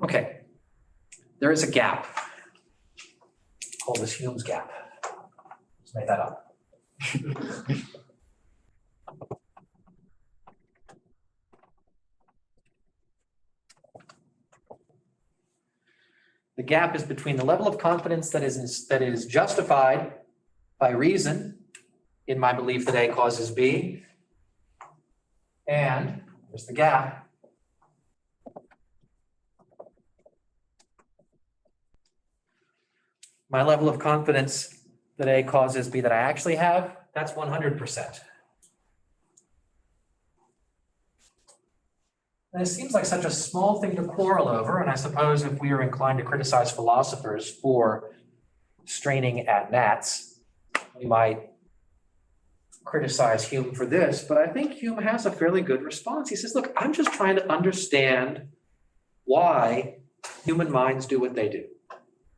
Okay, there is a gap. Call this Hume's gap. Just made that up. The gap is between the level of confidence that is justified by reason in my belief that A causes B, and there's the gap, my level of confidence that A causes B that I actually have, that's 100%. And it seems like such a small thing to quarrel over, and I suppose if we are inclined to criticize philosophers for straining at gnats, we might criticize Hume for this, but I think Hume has a fairly good response. He says, look, I'm just trying to understand why human minds do what they do.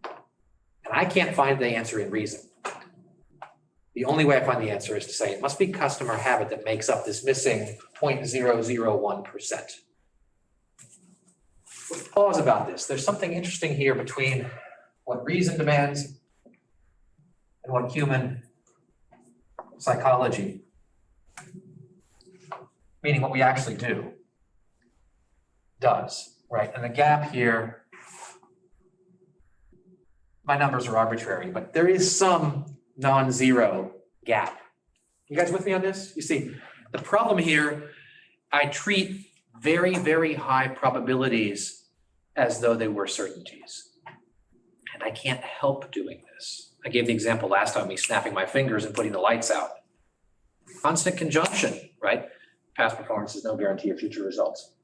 And I can't find the answer in reason. The only way I find the answer is to say it must be custom or habit that makes up this missing 0.001%. Let's pause about this. There's something interesting here between what reason demands and what human psychology, meaning what we actually do, does, right? And the gap here, my numbers are arbitrary, but there is some non-zero gap. You guys with me on this? You see, the problem here, I treat very, very high probabilities as though they were certainties. And I can't help doing this. I gave the example last time, me snapping my fingers and putting the lights out. Constant conjunction, right? Past performance is no guarantee of future results.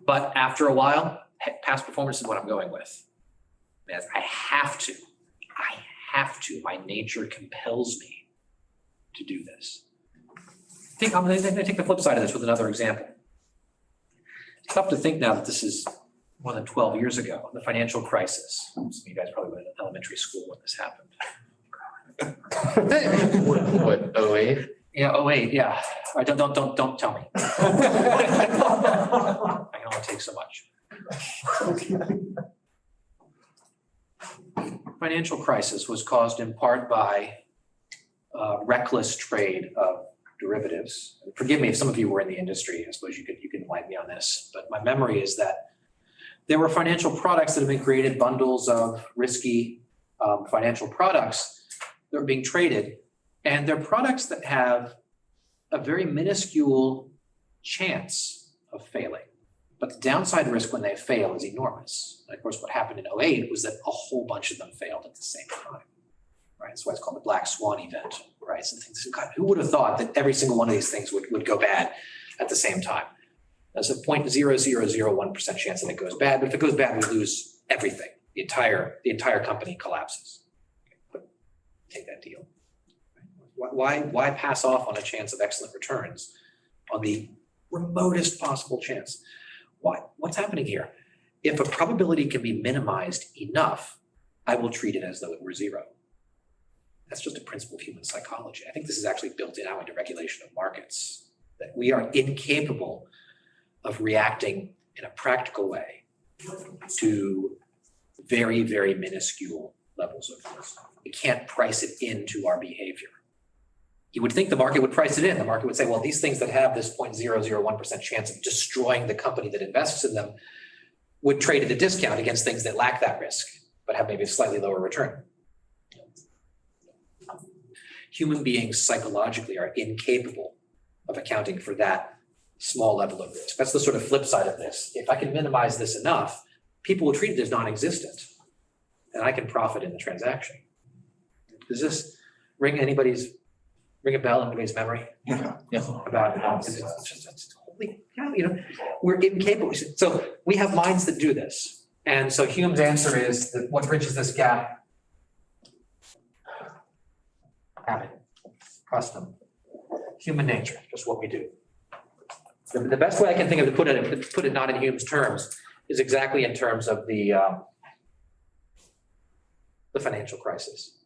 But after a while, past performance is what I'm going with. I have to, my nature compels me to do this. I'm going to take the flip side of this with another example. It's tough to think now that this is more than 12 years ago, the financial crisis. Some of you guys probably were in elementary school when this happened. What, 08? Yeah, 08, yeah. Don't tell me. I can only take so much. Financial crisis was caused in part by reckless trade of derivatives. Forgive me if some of you were in the industry. I suppose you can enlighten me on this. But my memory is that there were financial products that have been created, bundles of risky financial products that are being traded. And they're products that have a very minuscule chance of failing. But the downside risk when they fail is enormous. And of course, what happened in 08 was that a whole bunch of them failed at the same time. Right? That's why it's called the black swan event. Right? So God, who would have thought that every single one of these things would go bad at the same time? There's a 0.0001% chance that it goes bad, but if it goes bad, we lose everything. The entire company collapses. But take that deal. Why pass off on a chance of excellent returns on the remotest possible chance? Why? What's happening here? If a probability can be minimized enough, I will treat it as though it were zero. That's just a principle of human psychology. I think this is actually built in now into regulation of markets, that we are incapable of reacting in a practical way to very, very minuscule levels of risk. We can't price it into our behavior. You would think the market would price it in. The market would say, well, these things that have this 0.001% chance of destroying the company that invests in them would trade at a discount against things that lack that risk, but have maybe a slightly lower return. Human beings psychologically are incapable of accounting for that small level of risk. That's the sort of flip side of this. If I can minimize this enough, people will treat it as non-existent, and I can profit in the transaction. Does this ring a bell in anybody's memory? Yeah. About it's holy cow, we're incapable. So we have minds that do this. And so Hume's answer is that what bridges this gap? Habit, custom, human nature, just what we do. The best way I can think of to put it not in Hume's terms is exactly in terms of the financial crisis.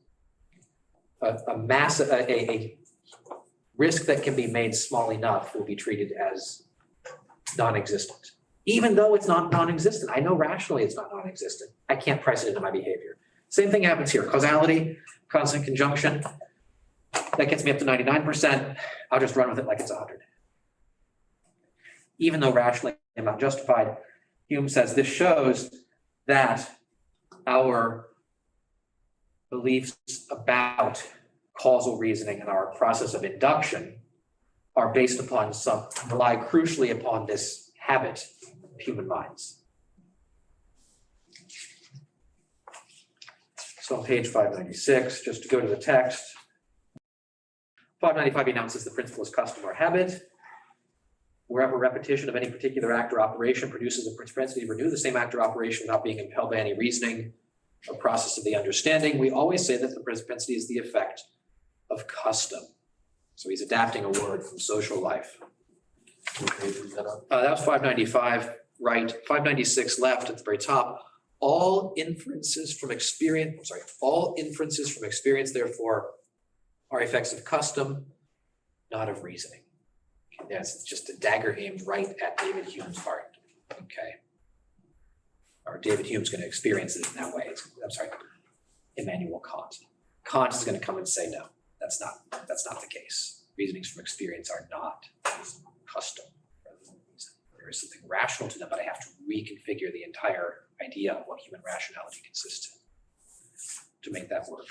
A risk that can be made small enough will be treated as non-existent. Even though it's not non-existent. I know rationally it's not non-existent. I can't price it into my behavior. Same thing happens here. Causality, constant conjunction. That gets me up to 99%. I'll just run with it like it's 100. Even though rationally I'm not justified, Hume says this shows that our beliefs about causal reasoning and our process of induction are based upon rely crucially upon this habit of human minds. So on page 596, just to go to the text, 595 announces the principle is custom or habit. Wherever repetition of any particular act or operation produces a propensity to renew the same act or operation without being impelled by any reasoning or process of the understanding, we always say that the propensity is the effect of custom. So he's adapting a word from social life. That was 595, right? 596 left at the very top. All inferences from experience, therefore, are effects of custom, not of reasoning. That's just a dagger aimed right at David Hume's heart. Okay. Or David Hume's going to experience it in that way. Immanuel Kant. Kant is going to come and say, no, that's not the case. Reasonings from experience are not custom rather than reason. There is something rational to them, but I have to reconfigure the entire idea of what human rationality consists in to make that work.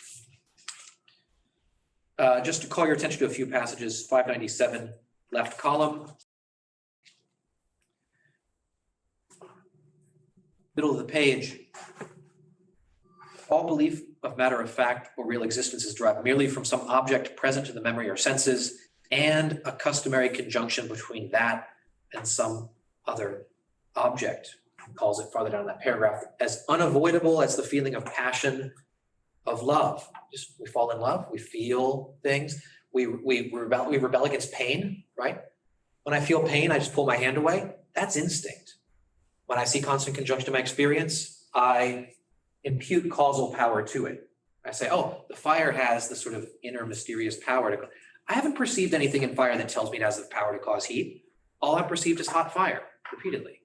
Just to call your attention to a few passages, 597, left column. Middle of the page. All belief of matter of fact or real existence is derived merely from some object present to the memory or senses and a customary conjunction between that and some other object. He calls it farther down in that paragraph as unavoidable as the feeling of passion, of love. Just we fall in love, we feel things, we rebel against pain, right? When I feel pain, I just pull my hand away. That's instinct. When I see constant conjunction in my experience, I impute causal power to it. I say, oh, the fire has this sort of inner mysterious power to. I haven't perceived anything in fire that tells me it has the power to cause heat. All I've perceived is hot fire repeatedly.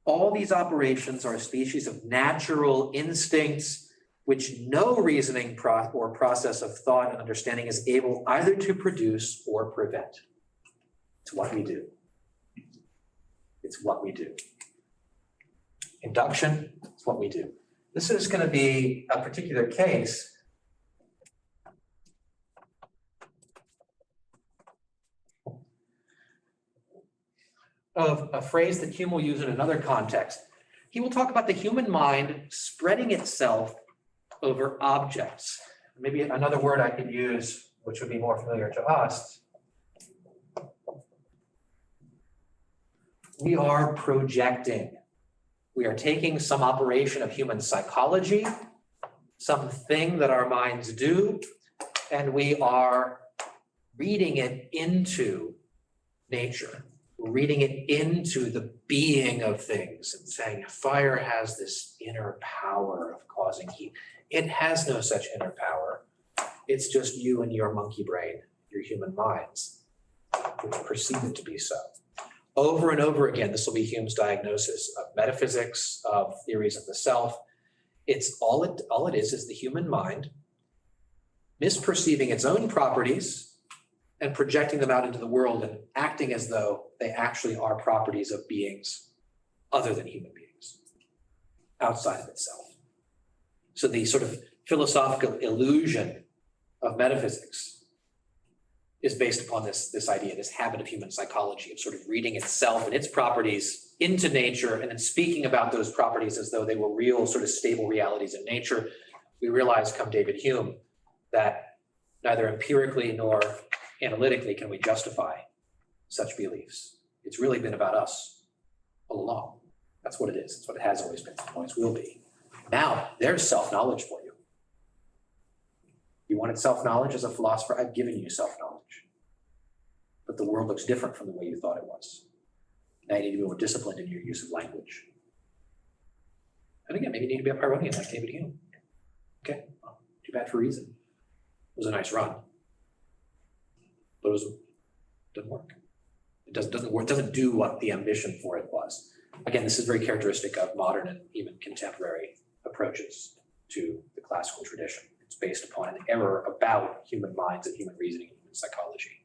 All these operations are a species of natural instincts which no reasoning or process of thought and understanding is able either to produce or prevent. It's what we do. It's what we do. Induction, it's what we do. This is going to be a particular case of a phrase that Hume will use in another context. He will talk about the human mind spreading itself over objects. Maybe another word I could use, which would be more familiar to us. We are projecting. We are taking some operation of human psychology, something that our minds do, and we are reading it into nature. We're reading it into the being of things and saying fire has this inner power of causing heat. It has no such inner power. It's just you and your monkey brain, your human minds, which perceive it to be so. Over and over again, this will be Hume's diagnosis of metaphysics, of theories of the self. It's all it is the human mind misperceiving its own properties and projecting them out into the world and acting as though they actually are properties of beings other than human beings, outside of itself. So the sort of philosophical illusion of metaphysics is based upon this idea, this habit of human psychology of sort of reading itself and its properties into nature and then speaking about those properties as though they were real sort of stable realities in nature. We realize come David Hume that neither empirically nor analytically can we justify such beliefs. It's really been about us all along. That's what it is. That's what it has always been, always will be. Now there's self-knowledge for you. You wanted self-knowledge as a philosopher? I've given you self-knowledge. But the world looks different from the way you thought it was. Now you need to be more disciplined in your use of language. And again, maybe you need to be a Pyrrhonian like David Hume. Okay, well, too bad for reason. It was a nice run. But it was Doesn't work. It doesn't work, doesn't do what the ambition for it was. Again, this is very characteristic of modern and even contemporary approaches to the classical tradition. It's based upon an error about human minds and human reasoning and human psychology.